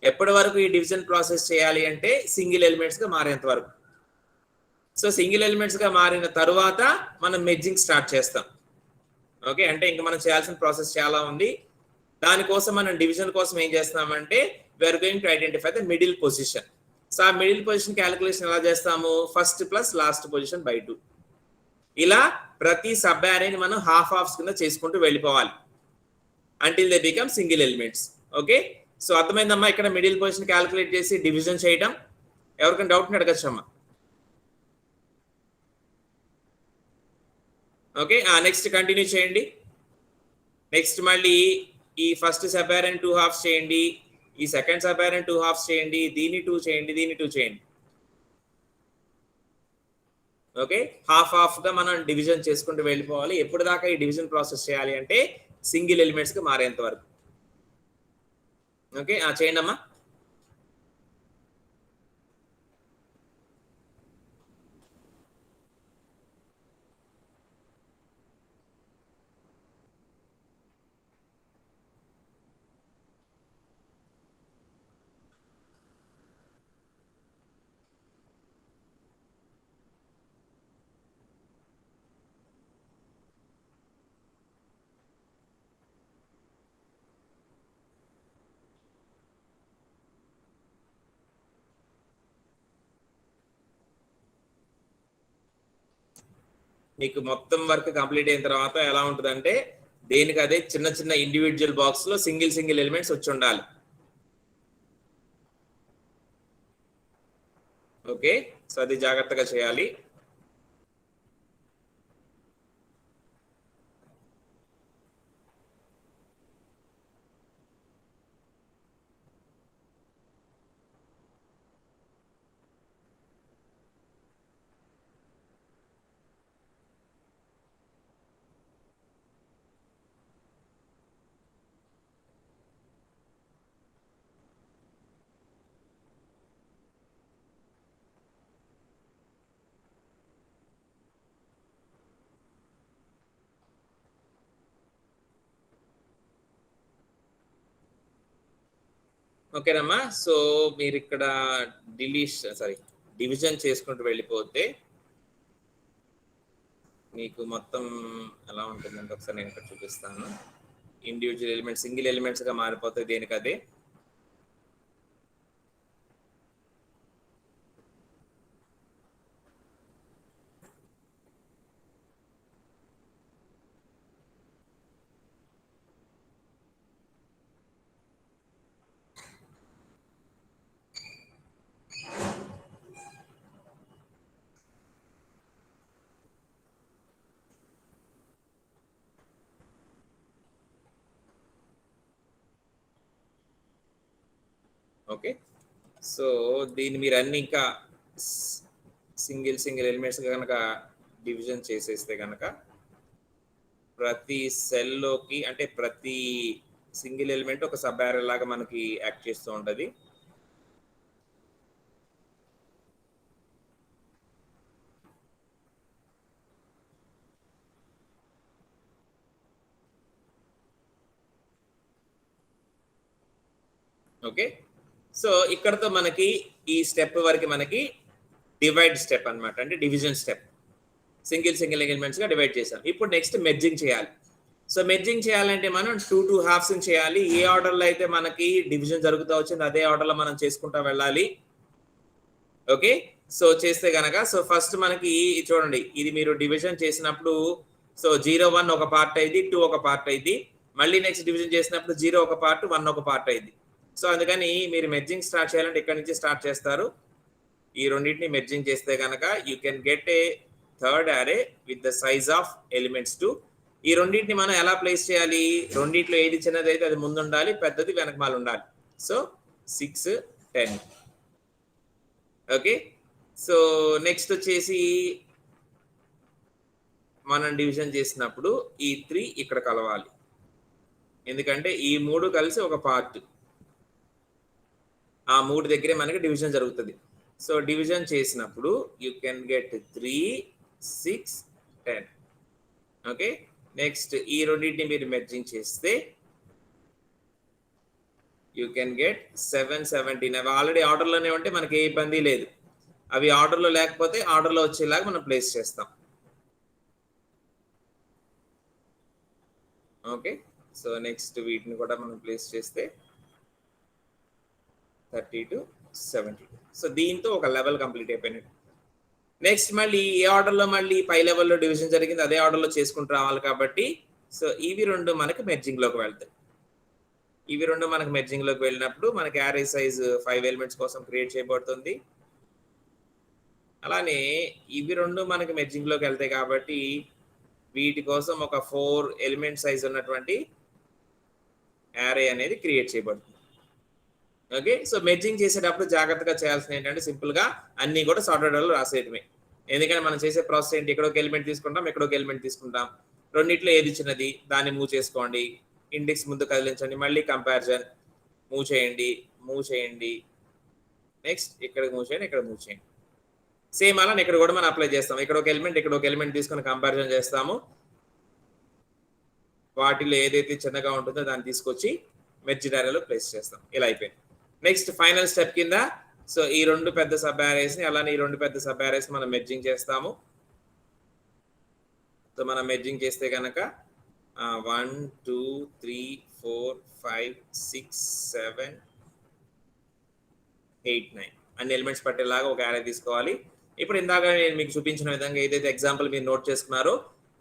ఎప్పటి వరకు ఈ డివిజన్ ప్రాసెస్ చేయాలి అంటే సింగిల్ ఎలిమెంట్స్ గా మారేంత వరకు. సో సింగిల్ ఎలిమెంట్స్ గా మారిన తరువాత మనం మెర్జింగ్ స్టార్ట్ చేస్తాం. ఓకే, అంటే ఇంకా మనం చేయాల్సిన ప్రాసెస్ చాలా ఉంది. దానికోసం మనం డివిజన్ కోసం ఏం చేస్తామంటే we are going to identify the middle position. So ఆ మిడిల్ పొజిషన్ క్యాలిక్యులేషన్ ఎలా చేస్తాము? First plus last position by 2. ఇలా ప్రతి సబ్ అరేని మనం halves కింద చేసుకుంటూ వెళ్ళిపోవాలి until they become single elements. Okay, so అర్థమైందమ్మా ఇక్కడ మిడిల్ పొజిషన్ క్యాలిక్యులేట్ చేసి డివిజన్ చేయడం? ఎవరికైనా డౌట్ అడగచ్చు అమ్మా. ఓకే, నెక్స్ట్ కంటిన్యూ చేయండి. నెక్స్ట్ మళ్ళీ ఈ ఫస్ట్ సబ్ అరైన్ 2 హాఫ్స్ చేయండి, ఈ సెకండ్ సబ్ అరైన్ 2 హాఫ్స్ చేయండి, దీన్ని 2 చేయండి, దీన్ని 2 చేయండి. ఓకే, హాఫ్ గా మనం డివిజన్ చేసుకుంటూ వెళ్ళిపోవాలి. ఎప్పుడు దాకా ఈ డివిజన్ ప్రాసెస్ చేయాలి అంటే సింగిల్ ఎలిమెంట్స్ కి మారేంత వరకు. ఓకే, చేయండి అమ్మా. మీకు మొత్తం వర్క్ కంప్లీట్ అయిన తర్వాత ఎలా ఉంటుందంటే దేనికి అదే చిన్న చిన్న ఇండివిజువల్ బాక్స్ లో సింగిల్ ఎలిమెంట్స్ వచ్చి ఉండాలి. ఓకే, సో అది జాగ్రత్తగా చేయాలి. ఓకేనమ్మా, సో మీరు ఇక్కడ డివిజన్ చేసుకుంటూ వెళ్ళిపోతే మీకు మొత్తం ఎలా ఉంటుందంటే ఒకసారి నేను ఇక్కడ చూపిస్తాను. ఇండివిజువల్ ఎలిమెంట్స్ సింగిల్ ఎలిమెంట్స్ గా మారిపోతాయి దేనికదే. ఓకే, సో దీన్ని మీరు అన్ని ఇంకా సింగిల్ ఎలిమెంట్స్ కనుక డివిజన్ చేసేస్తే కనుక ప్రతి సెల్లోకి అంటే ప్రతి సింగిల్ ఎలిమెంట్ ఒక సబ్ అరే లాగా మనకి యాక్ట్ చేస్తూ ఉంటుంది. ఓకే, సో ఇక్కడతో మనకి ఈ స్టెప్ వరకు మనకి డివైడ్ స్టెప్ అన్నమాట, అంటే డివిజన్ స్టెప్. సింగిల్ ఎలిమెంట్స్ గా డివైడ్ చేసాం. ఇప్పుడు నెక్స్ట్ మెర్జింగ్ చేయాలి. సో మెర్జింగ్ చేయాలంటే మనం 2 హాఫ్స్ చేయాలి. ఏ ఆర్డర్ లో అయితే మనకి డివిజన్ జరుగుతూ వచ్చింది అదే ఆర్డర్ లో మనం చేసుకుంటా వెళ్ళాలి. ఓకే, సో చేస్తే గనక సో ఫస్ట్ మనకి చూడండి, ఇది మీరు డివిజన్ చేసినప్పుడు సో 0 1 ఒక పార్ట్ అయింది, 2 ఒక పార్ట్ అయింది. మళ్ళీ నెక్స్ట్ డివిజన్ చేసినప్పుడు 0 ఒక పార్ట్, 1 ఒక పార్ట్ అయింది. సో అందుకని మీరు మెర్జింగ్ స్టార్ట్ చేయాలంటే ఇక్కడ నుంచి స్టార్ట్ చేస్తారు. ఈ రెండింటిని మెర్జింగ్ చేస్తే కనుక you can get a third array with the size of elements 2. ఈ రెండింటిని మనం ఎలా ప్లేస్ చేయాలి? రెండిట్లో ఏది చిన్నది అయితే అది ముందు ఉండాలి, పెద్దది వెనకమాల ఉండాలి. సో 6 10. ఓకే, సో నెక్స్ట్ వచ్చేసి మనం డివిజన్ చేసినప్పుడు ఈ 3 ఇక్కడ కలవాలి, ఎందుకంటే ఈ 3 కలిసి ఒక పార్ట్. ఆ 3 దగ్గరే మనకి డివిజన్ జరుగుతుంది. సో డివిజన్ చేసినప్పుడు you can get 3 6 10. Okay, next ఈ రెండింటిని మీరు మెర్జింగ్ చేస్తే యూ కెన్ గెట్ 7 17. అవి ఆల్రెడీ ఆర్డర్లోనే ఉంటే మనకి ఏ ఇబ్బంది లేదు. అవి ఆర్డర్లో లేకపోతే ఆర్డర్లో వచ్చేలాగా మనం ప్లేస్ చేస్తాం. ఓకే, సో నెక్స్ట్ వీటిని కూడా మనం ప్లేస్ చేస్తే 32 72. సో దీంతో ఒక లెవెల్ కంప్లీట్ అయిపోయినట్టు. నెక్స్ట్ మళ్ళీ ఏ ఆర్డర్లో మళ్ళీ పై లెవెల్లో డివిజన్ జరిగింది అదే ఆర్డర్లో చేసుకుంటూ రావాలి కాబట్టి సో ఇవి రెండు మనకి మెర్జింగ్లోకి వెళ్తాయి. ఇవి రెండు మనకి మెర్జింగ్లోకి వెళ్ళినప్పుడు మనకి యారే సైజ్ 5 ఎలిమెంట్స్ కోసం క్రియేట్ చేయబడుతుంది. అలానే ఇవి రెండు మనకి మెర్జింగ్లోకి వెళ్తాయి కాబట్టి వీటి కోసం ఒక 4 ఎలిమెంట్ సైజ్ ఉన్నటువంటి యారే అనేది క్రియేట్ చేయబడుతుంది. ఓకే, సో మెర్జింగ్ చేసేటప్పుడు జాగ్రత్తగా చేయాల్సిన ఏంటంటే సింపుల్ గా అన్ని కూడా సార్ట్ ఆర్డర్లో రాసేయడమే. ఎందుకంటే మనం చేసే ప్రాసెస్ ఏంటి, ఎక్కడొక ఎలిమెంట్ తీసుకుంటాం, ఎక్కడొక ఎలిమెంట్ తీసుకుంటాం, రెండిట్లో ఏది చిన్నది దాన్ని మూవ్ చేసుకోండి, ఇండెక్స్ ముందు కదిలించండి, మళ్ళీ కంపారిజన్, మూవ్ చేయండి, నెక్స్ట్ ఇక్కడ మూవ్ చేయండి, ఇక్కడ మూవ్ చేయండి. సేమ్ అలా ఇక్కడ కూడా మనం అప్లై చేస్తాం. ఇక్కడ ఒక ఎలిమెంట్ తీసుకొని కంపారిజన్ చేస్తాము, వాటిలో ఏదైతే చిన్నగా ఉంటుందో దాన్ని తీసుకొచ్చి మెర్జ్డ్ అరేలో ప్లేస్ చేస్తాం. ఇలా అయిపోయింది. నెక్స్ట్ ఫైనల్ స్టెప్ కింద సో ఈ రెండు పెద్ద సబ్ అరేస్ ని అలానే ఈ రెండు పెద్ద సబ్ అరేస్ మనం మెర్జింగ్ చేస్తాము. సో మనం మెర్జింగ్ చేస్తే కనుక 1 2 3 4 5 6 7 8 9 అన్ని ఎలిమెంట్స్ పట్టేలాగా ఒక అరే తీసుకోవాలి. ఇప్పుడు ఇందాక నేను మీకు చూపించిన విధంగా ఏదైతే ఎగ్జాంపుల్ మీరు నోట్ చేసుకున్నారో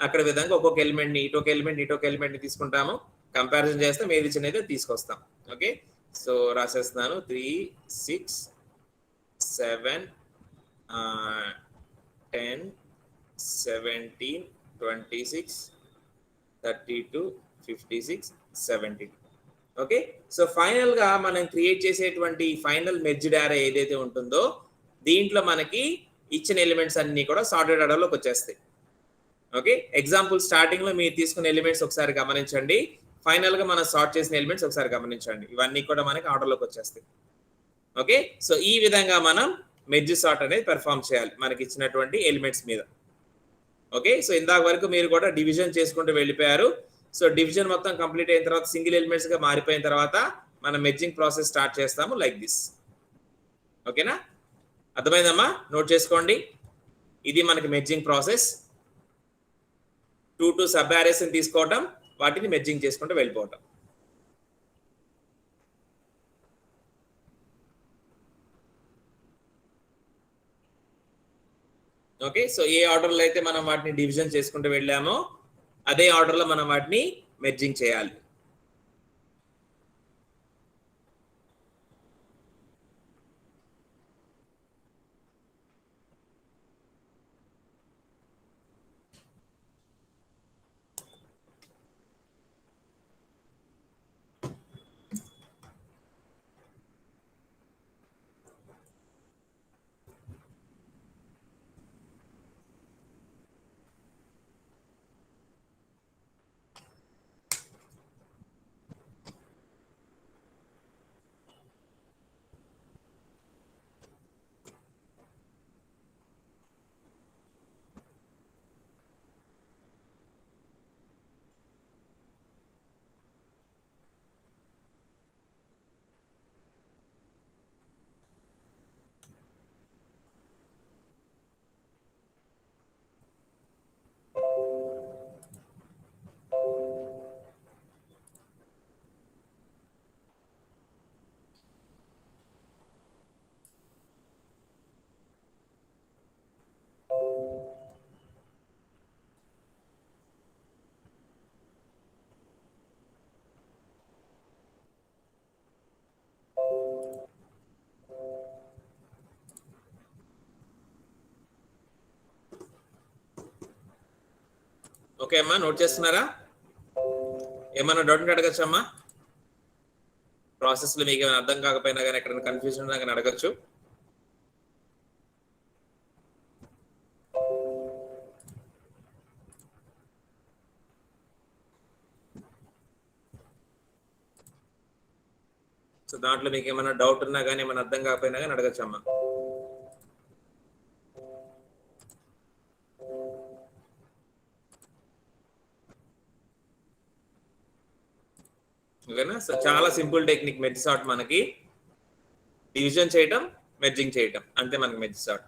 అక్కడ విధంగా ఒక్కొక్క ఎలిమెంట్ ని ఇటొక ఎలిమెంట్ ని తీసుకుంటాము, కంపారిజన్ చేస్తాం, ఏది చిన్నది తీసుకొస్తాం. ఓకే, సో రాసేస్తున్నాను 3 6 7 10 17 26 32 56 72. ఓకే, సో ఫైనల్ గా మనం క్రియేట్ చేసేటువంటి ఫైనల్ మెర్జ్డ్ అరే ఏదైతే ఉంటుందో దీంట్లో మనకి ఇచ్చిన ఎలిమెంట్స్ అన్ని కూడా సార్టెడ్ ఆర్డర్లోకి వచ్చేస్తాయి. ఓకే, ఎగ్జాంపుల్ స్టార్టింగ్ లో మీరు తీసుకున్న ఎలిమెంట్స్ ఒకసారి గమనించండి, ఫైనల్ గా మనం సార్ట్ చేసిన ఎలిమెంట్స్ ఒకసారి గమనించండి, ఇవన్నీ కూడా మనకి ఆర్డర్లోకి వచ్చేస్తాయి. ఓకే, సో ఈ విధంగా మనం మెర్జ్ సార్ట్ అనేది పెర్ఫామ్ చేయాలి మనకి ఇచ్చినటువంటి ఎలిమెంట్స్ మీద. ఓకే, సో ఇందాక వరకు మీరు కూడా డివిజన్ చేసుకుంటూ వెళ్ళిపోయారు. సో డివిజన్ మొత్తం కంప్లీట్ అయిన తర్వాత సింగిల్ ఎలిమెంట్స్ గా మారిపోయిన తర్వాత మనం మెర్జింగ్ ప్రాసెస్ స్టార్ట్ చేస్తాము లైక్ దిస్. ఓకేనా, అర్థమైందమ్మా? నోట్ చేసుకోండి, ఇది మనకి మెర్జింగ్ ప్రాసెస్. 2 సబ్ అరేస్ ని తీసుకోవటం, వాటిని మెర్జింగ్ చేసుకుంటూ వెళ్ళిపోవటం. ఓకే, సో ఏ ఆర్డర్లో అయితే మనం వాటిని డివిజన్ చేసుకుంటూ వెళ్ళామో అదే ఆర్డర్లో మనం వాటిని మెర్జింగ్ చేయాలి. ఓకే అమ్మా, నోట్ చేస్తున్నారా? ఏమన్నా డౌట్ ఉంటే అడగచ్చమ్మా. ప్రాసెస్ లో మీకు ఏమైనా అర్థం కాకపోయినా కానీ ఎక్కడైనా కన్ఫ్యూజన్ ఉన్నా కానీ అడగచ్చు. సో దాంట్లో మీకు ఏమైనా డౌట్ ఉన్నా కానీ ఏమైనా అర్థం కాకపోయినా కానీ అడగచ్చమ్మా. ఓకేనా, సో చాలా సింపుల్ టెక్నిక్ మెర్జ్ సార్ట్. మనకి డివిజన్ చేయటం, మెర్జింగ్ చేయటం, అంతే మనకి మెర్జ్ సార్ట్.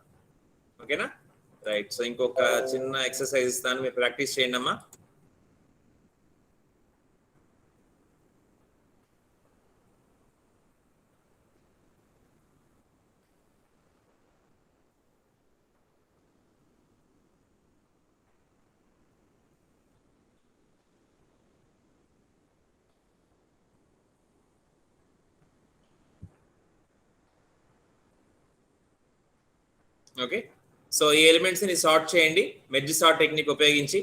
ఓకేనా, రైట్. సో ఇంకొక చిన్న ఎక్సర్సైజ్ ఇస్తాను, మీరు ప్రాక్టీస్ చేయండి అమ్మా. ఓకే, సో ఈ ఎలిమెంట్స్ ని సార్ట్ చేయండి మెర్జ్ సార్ట్ టెక్నిక్ ఉపయోగించి.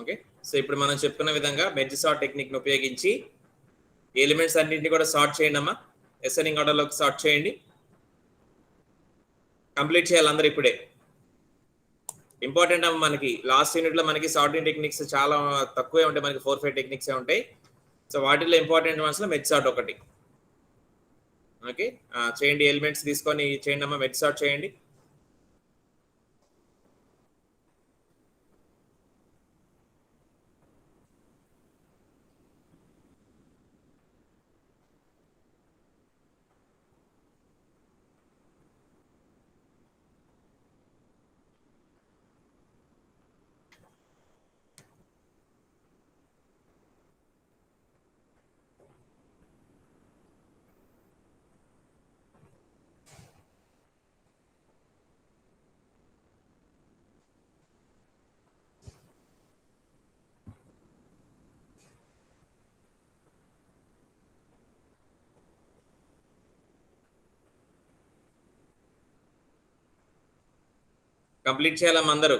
ఓకే, సో ఇప్పుడు మనం చెప్పుకున్న విధంగా మెర్జ్ సార్ట్ టెక్నిక్ ని ఉపయోగించి ఎలిమెంట్స్ అన్నింటినీ కూడా సార్ట్ చేయండి అమ్మా. అసెండింగ్ ఆర్డర్ లోకి సార్ట్ చేయండి. కంప్లీట్ చేయాలి అందరూ ఇప్పుడే. ఇంపార్టెంట్ అమ్మ, మనకి లాస్ట్ యూనిట్ లో మనకి సార్టింగ్ టెక్నిక్స్ చాలా తక్కువే ఉంటాయి, మనకి 4-5 టెక్నిక్స్ ఉంటాయి. సో వాటిలో ఇంపార్టెంట్ వన్స్ లో మెర్జ్ సార్ట్ ఒకటి. ఓకే, చేయండి, ఎలిమెంట్స్ తీసుకొని చేయండి అమ్మా, మెర్జ్ సార్ట్ చేయండి. కంప్లీట్ చేయాలమ్మా అందరూ.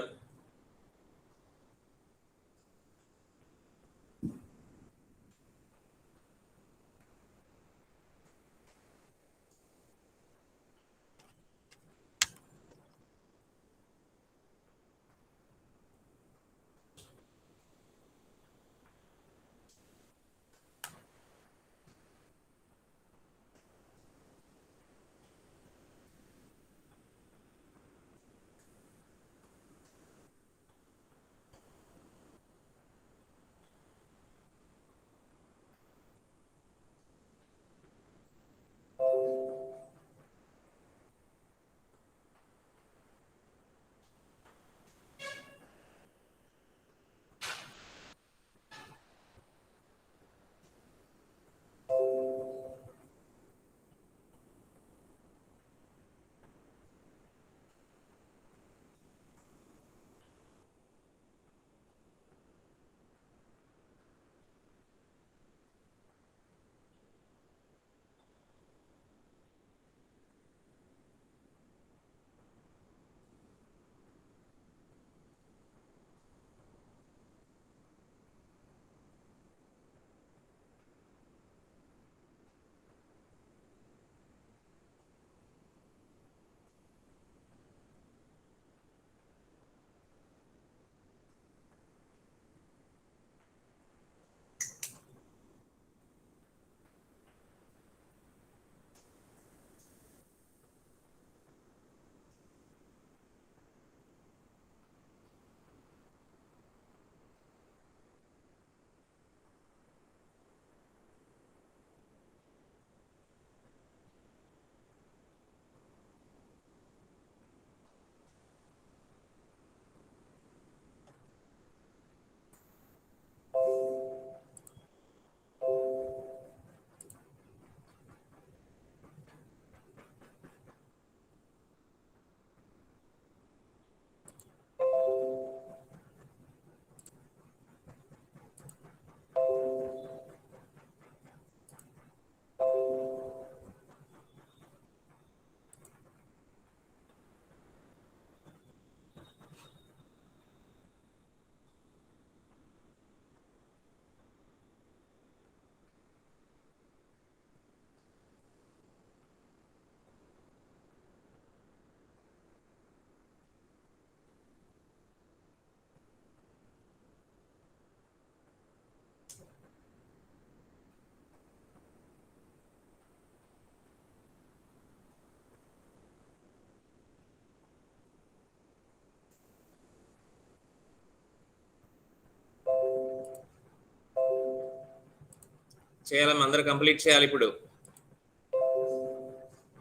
చేయాలమ్మా అందరూ, కంప్లీట్ చేయాలి ఇప్పుడు.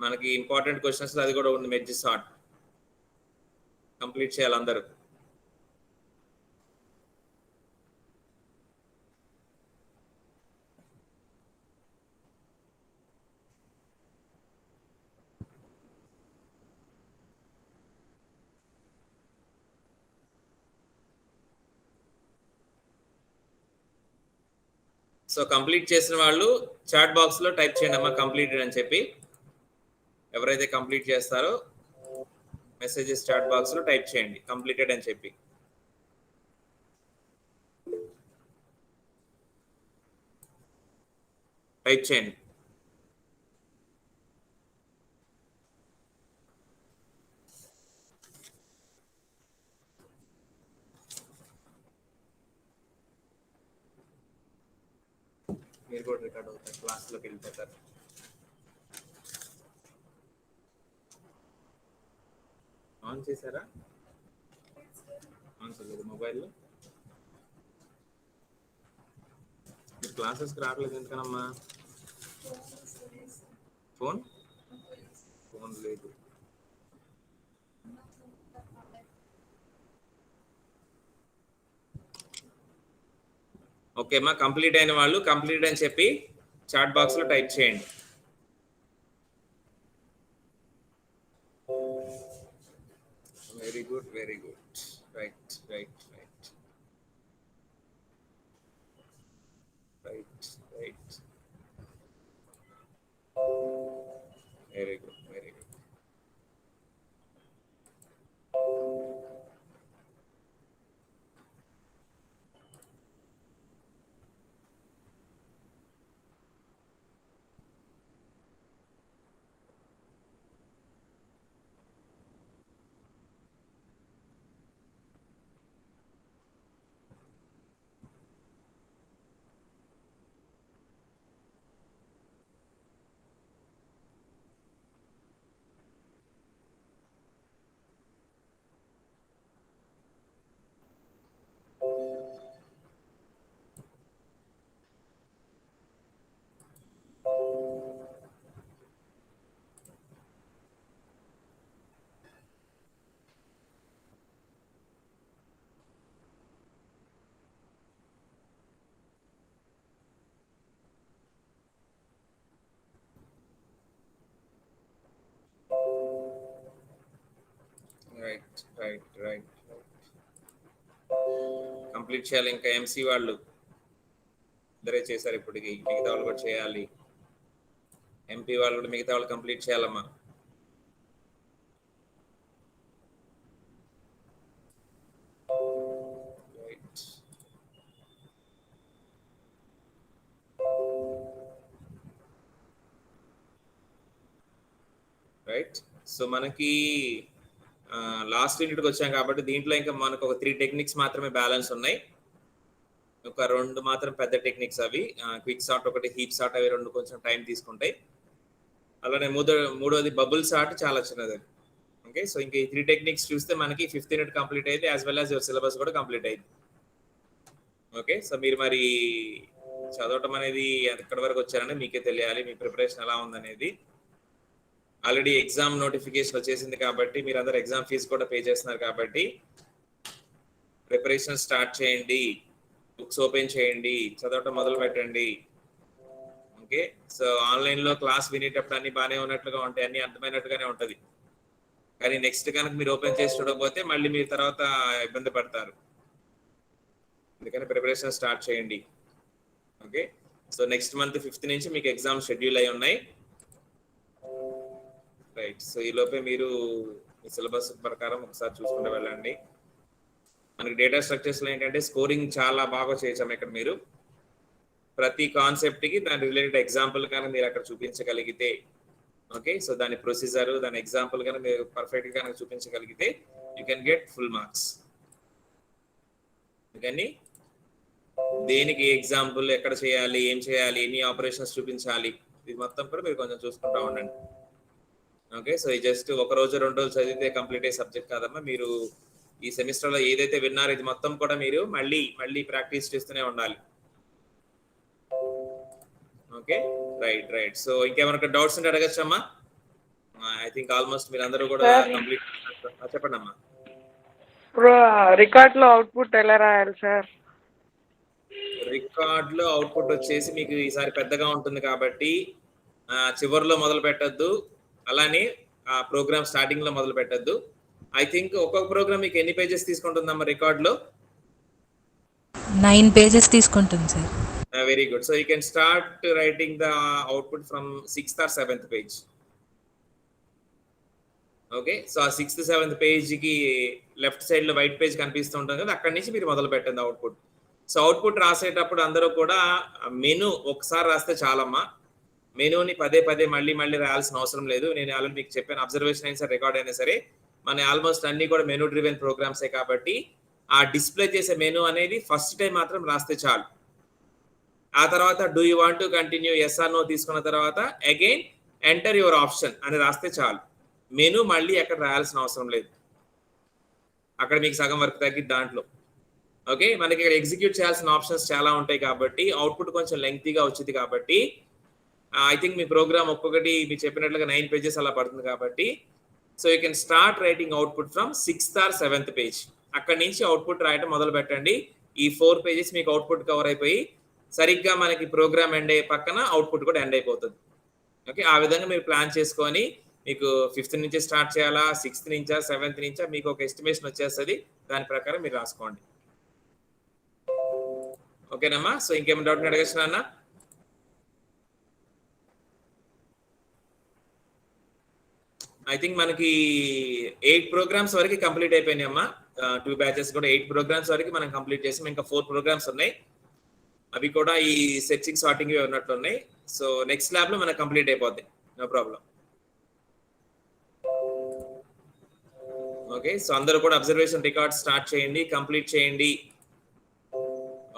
మనకి ఇంపార్టెంట్ క్వశ్చన్స్ అది కూడా ఉంది, మెర్జ్ సార్ట్ కంప్లీట్ చేయాలి అందరూ. సో కంప్లీట్ చేసిన వాళ్ళు చాట్ బాక్స్ లో టైప్ చేయండి అమ్మా, కంప్లీటెడ్ అని చెప్పి. ఎవరైతే కంప్లీట్ చేస్తారో మెసేజెస్ చాట్ బాక్స్ లో టైప్ చేయండి కంప్లీటెడ్ అని చెప్పి. టైప్ చేయండి. మీరు కూడా రికార్డ్ అవుతారు, క్లాస్లోకి వెళ్ళిపోతారు. ఆన్ చేశారా? ఆన్ చేయలేదు మొబైల్లో. మీరు క్లాసెస్కి రావట్లేదు ఎందుకనమ్మా? ఫోన్ లేదు. ఓకే అమ్మా, కంప్లీట్ అయిన వాళ్ళు కంప్లీట్ అని చెప్పి చాట్ బాక్స్లో టైప్ చేయండి. Very good, very good. Right right right right right. Very good, very good. Right right right complete చేయాలి. ఇంకా ఎంసీ వాళ్ళు ఇద్దరే చేశారు ఇప్పటికి, మిగతా వాళ్ళు కూడా చేయాలి. ఎంపీ వాళ్ళు కూడా మిగతా వాళ్ళు కంప్లీట్ చేయాలమ్మా. Right right. సో మనకి లాస్ట్ యూనిట్కి వచ్చాం కాబట్టి దీంట్లో ఇంకా మనకు ఒక 3 టెక్నిక్స్ మాత్రమే బ్యాలెన్స్ ఉన్నాయి. ఒక 2 మాత్రం పెద్ద టెక్నిక్స్, అవి క్విక్ సార్ట్ ఒకటి, హీప్ సార్ట్, అవి 2 కొంచెం టైం తీసుకుంటాయి. అలానే మూడోది బబుల్ సార్ట్, చాలా చిన్నది. ఓకే, సో ఇంకా ఈ 3 టెక్నిక్స్ చూస్తే మనకి 5th యూనిట్ కంప్లీట్ అయింది, as well as your syllabus కూడా కంప్లీట్ అయింది. ఓకే, సో మీరు మరి చదవటం అనేది ఎక్కడి వరకు వచ్చారని మీకే తెలియాలి, మీ ప్రిపరేషన్ ఎలా ఉందనేది. ఆల్రెడీ ఎగ్జామ్ నోటిఫికేషన్ వచ్చేసింది కాబట్టి మీరు అందరు ఎగ్జామ్ ఫీజు కూడా పే చేస్తున్నారు కాబట్టి ప్రిపరేషన్ స్టార్ట్ చేయండి, బుక్స్ ఓపెన్ చేయండి, చదవటం మొదలు పెట్టండి. ఓకే, సో ఆన్లైన్లో క్లాస్ వినేటప్పుడు అన్ని బాగానే ఉన్నట్లుగా ఉంటాయి, అన్ని అర్థమైనట్టుగానే ఉంటుంది. కానీ నెక్స్ట్ కనుక మీరు ఓపెన్ చేసి చూడకపోతే మళ్ళీ మీరు తర్వాత ఇబ్బంది పడతారు. అందుకని ప్రిపరేషన్ స్టార్ట్ చేయండి. Okay, so next month 5th నుంచి మీకు ఎగ్జామ్ షెడ్యూల్ అయి ఉన్నాయి. రైట్, సో ఈ లోపే మీరు మీ సిలబస్ ప్రకారం ఒకసారి చూసుకుంటూ వెళ్ళండి. మనకి డేటా స్ట్రక్చర్స్లో ఏంటంటే స్కోరింగ్ చాలా బాగా చేయొచ్చాము. ఇక్కడ మీరు ప్రతి కాన్సెప్ట్కి దాని రిలేటెడ్ ఎగ్జాంపుల్ కానీ మీరు అక్కడ చూపించగలిగితే, ఓకే, సో దాని ప్రొసీజర్, దాని ఎగ్జాంపుల్ కానీ మీరు పర్ఫెక్ట్గా కనుక చూపించగలిగితే you can get full marks. అందుకని దేనికి ఎగ్జాంపుల్, ఎక్కడ చేయాలి, ఏం చేయాలి, ఎన్ని ఆపరేషన్స్ చూపించాలి, ఇది మొత్తం కూడా మీరు కొంచెం చూసుకుంటా ఉండండి. ఓకే, సో ఈ జస్ట్ ఒక రోజు 2 రోజులు చదివితే కంప్లీట్ అయ్యే సబ్జెక్ట్ కాదమ్మా. మీరు ఈ సెమిస్టర్లో ఏదైతే విన్నారో ఇది మొత్తం కూడా మీరు మళ్ళీ మళ్ళీ ప్రాక్టీస్ చేస్తూనే ఉండాలి. Okay, right right. సో ఇంకేమైనా డౌట్స్ ఉంటే అడగచ్చమ్మా. ఐ థింక్ ఆల్మోస్ట్ మీరు అందరూ కూడా కంప్లీట్. చెప్పండి అమ్మా. రికార్డ్ లో అవుట్పుట్ ఎలా రాయాలి సార్? రికార్డ్ లో అవుట్పుట్ వచ్చేసి మీకు ఈసారి పెద్దగా ఉంటుంది కాబట్టి చివరిలో మొదలు పెట్టద్దు, అలానే ప్రోగ్రామ్ స్టార్టింగ్ లో మొదలు పెట్టద్దు. ఐ థింక్ ఒక్కొక్క ప్రోగ్రామ్ మీకు ఎన్ని పేజెస్ తీసుకుంటుందమ్మా రికార్డ్ లో? 9 పేజెస్ తీసుకుంటుంది sir. Very good. So you can start writing the output from 6th or 7th page. Okay, so ఆ 6th, 7th పేజ్కి లెఫ్ట్ సైడ్ లో వైట్ పేజ్ కనిపిస్తూ ఉంటుంది కదా, అక్కడి నుంచి మీరు మొదలు పెట్టండి అవుట్పుట్. సో అవుట్పుట్ రాసేటప్పుడు అందరూ కూడా మెను ఒకసారి రాస్తే చాలమ్మా. మెనూని పదే పదే మళ్ళీ మళ్ళీ రాయాల్సిన అవసరం లేదు. నేను ఆల్రెడీ మీకు చెప్పాను, అబ్జర్వేషన్ అయినా సరే రికార్డ్ అయినా సరే మన ఆల్మోస్ట్ అన్ని కూడా మెనూ డ్రివెన్ ప్రోగ్రామ్సే కాబట్టి ఆ డిస్ప్లే చేసే మెనూ అనేది ఫస్ట్ టైం మాత్రం రాస్తే చాలు. ఆ తర్వాత do you want to continue yes or no తీసుకున్న తర్వాత అగైన్ ఎంటర్ యువర్ ఆప్షన్ అని రాస్తే చాలు. మెనూ మళ్ళీ ఎక్కడ రాయాల్సిన అవసరం లేదు. అక్కడ మీకు సగం వర్క్ తగ్గిద్ది దాంట్లో. ఓకే, మనకి ఇక్కడ ఎగ్జిక్యూట్ చేయాల్సిన ఆప్షన్స్ చాలా ఉంటాయి కాబట్టి అవుట్పుట్ కొంచెం లెంగ్తీగా వచ్చింది కాబట్టి ఐ థింక్ మీ ప్రోగ్రామ్ ఒక్కొక్కటి మీరు చెప్పినట్లుగా 9 పేజెస్ అలా పడుతుంది కాబట్టి so you can start writing output from 6th or 7th page. అక్కడి నుంచి అవుట్పుట్ రాయటం మొదలు పెట్టండి. ఈ 4 పేజెస్ మీకు అవుట్పుట్ కవర్ అయిపోయి సరిగ్గా మనకి ప్రోగ్రామ్ ఎండ్ అయ్యే పక్కన అవుట్పుట్ కూడా ఎండ్ అయిపోతుంది. ఓకే, ఆ విధంగా మీరు ప్లాన్ చేసుకొని మీకు 5th నుంచి స్టార్ట్ చేయాలా, 6th నుంచా, 7th నుంచా మీకు ఒక ఎస్టిమేషన్ వచ్చేస్తుంది. దాని ప్రకారం మీరు రాసుకోండి. ఓకేనమ్మా, సో ఇంకేమైనా డౌట్ అడగచ్చు నాన్న? ఐ థింక్ మనకి 8 ప్రోగ్రామ్స్ వరకు కంప్లీట్ అయిపోయినాయి అమ్మా. 2 బ్యాచెస్ కూడా 8 ప్రోగ్రామ్స్ వరకు మనం కంప్లీట్ చేసాం. ఇంకా 4 ప్రోగ్రామ్స్ ఉన్నాయి. అవి కూడా ఈ సెర్చింగ్ సార్టింగ్ ఉన్నట్లు ఉన్నాయి. సో నెక్స్ట్ ల్యాబ్ లో మనకు కంప్లీట్ అయిపోద్ది, నో ప్రాబ్లం. ఓకే, సో అందరూ కూడా అబ్జర్వేషన్ రికార్డ్ స్టార్ట్ చేయండి, కంప్లీట్ చేయండి.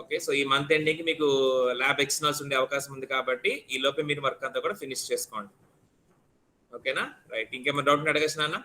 ఓకే, సో ఈ మంత్ ఎండింగ్ మీకు ల్యాబ్ ఎక్స్టర్నల్స్ ఉండే అవకాశం ఉంది కాబట్టి ఈ లోపే మీరు వర్క్ అంతా కూడా ఫినిష్ చేసుకోండి. ఓకేనా, రైట్. ఇంకేమైనా డౌట్ అడగచ్చు నాన్న?